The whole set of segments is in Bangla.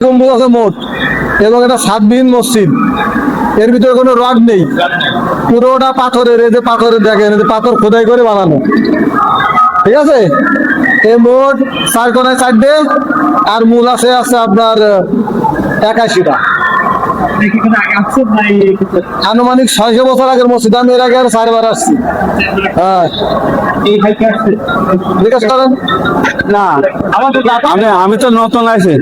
গম্বুজ আছে মোট, এবং এটা ছাদবিহীন মসজিদ। এর ভিতরে কোনো রড নেই, পুরোটা পাথরের। এই যে পাথরের দেখেন, এই যে পাথর খোদাই করে বানানো, ঠিক আছে। এই মোট 4 কোণায় 4টে, আর মূল আছে আপনার 81টা। আনুমানিক 600 বছর আগের মসজিদ। আমি এর আগে আর 4বার আসছি। হ্যাঁ, জিজ্ঞেস করেন না। আমি তো নতুন আছি।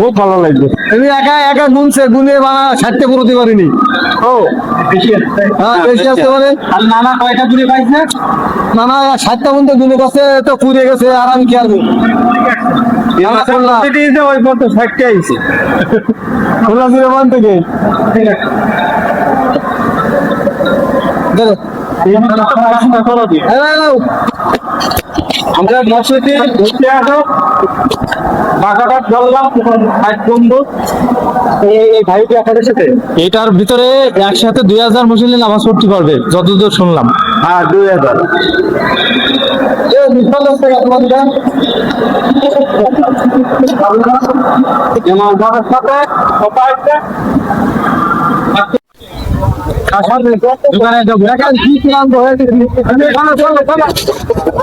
খুব ভালো লাগবে। আমি একা একা গুনে বানা 60টা পুরোতে পারিনি। ও হ্যাঁ, বেশি আসতে পারে। আর নানা কয়টা গুনে পাইছে? নানা 60টা পর্যন্ত গুনে কাছে তো পুড়ে গেছে। আর আমি কি আসবো? ওই পর্যন্ত 60টা আইছে খোলা ছিল মান থেকে। আমরা মসজিদে ঘুরতে আসো, বাঁকাঘাট বললাম এটার ভিতরে একসাথে 2000 মুসলিম নামাজ পড়তে পারবে যতদূর শুনলাম। হ্যাঁ, 2000।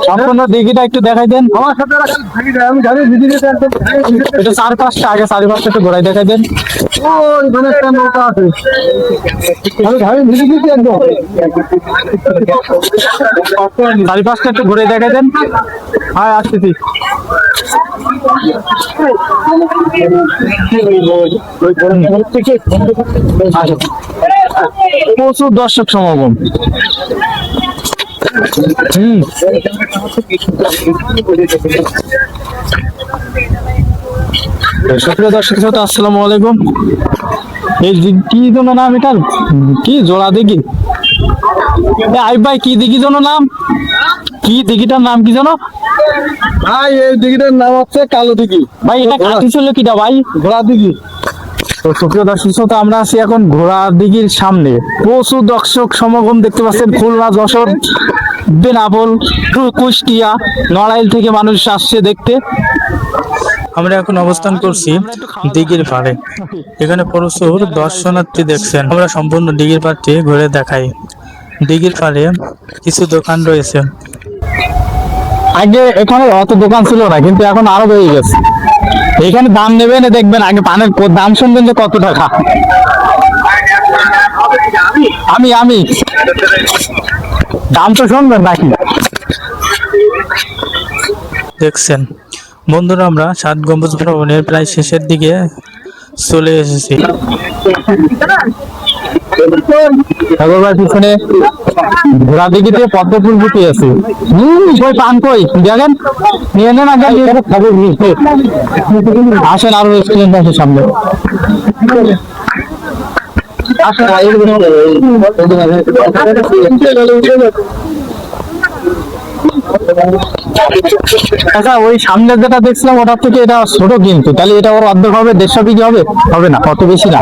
সম্পূর্ণ দিঘিটা একটু দেখাই দেন আমার সাথে। এটা 4-5টা আগে 4-5টা একটু ঘোরাই দেখাই দেন। ওইখানে একটা নৌকা আছে, আমি ঘাড়ি ভিজে দিচ্ছি একদম। 4-5টা একটু ঘুরে দেখাই দেন। হ্যাঁ, আসতেছি। প্রচুর দর্শক সমাগম। সুপ্রিয় দর্শক শ্রোতা, আসসালামু আলাইকুম। এই কি জন্য নাম এটা? কি জোড়া দিঘি? আইব ভাই, কি দিঘি জন্য নাম? কি দিঘিটার নাম কি জানো ভাই? এই দিঘিটার নাম হচ্ছে কালো দিঘি। ভাই এটা কাটি ছিল কিটা ভাই? ঘোড়া দিঘি। তো সুপ্রিয় দর্শক শ্রোতা, আমরা আছি এখন ঘোড়া দিঘির সামনে। প্রচুর দর্শক সমাগম দেখতে পাচ্ছেন। খুলনা, যশোর, বেনাপোল, কুষ্টিয়া, নড়াইল থেকে মানুষ আসছে দেখতে। আমরা এখন অবস্থান করছি দিঘির পাড়ে। এখানে প্রচুর দর্শনার্থী দেখছেন। আমরা সম্পূর্ণ দিঘির পাড়টি ঘুরে দেখাই। দিঘির পাড়ে কিছু দোকান রয়েছে। আগে এখানে অত দোকান ছিল না, কিন্তু এখন আরো বেড়ে গেছে। এখানে দাম নেবেন, দেখবেন আগে পানের দাম শুনবেন যে কত টাকা। আমি দাম তো শুনবেন নাকি? দেখছেন বন্ধুরা, আমরা 7 গম্বুজ ভ্রমণের প্রায় শেষের দিকে চলে এসেছি। পিছনে ঘোড়া দিঘিতে পদ্ম ফুল ফুটে আছে। পান কই দেখেন, নিয়ে নেন আগে। আসেন, আরো রেস্টুরেন্ট আছে সামনে। আচ্ছা, ওই সামনে যেটা দেখছিলাম ওটার থেকে এটা ছোট, কিন্তু তাহলে এটা ওর অর্ধেক হবে। 150 বিঘি হবে না, অত বেশি না।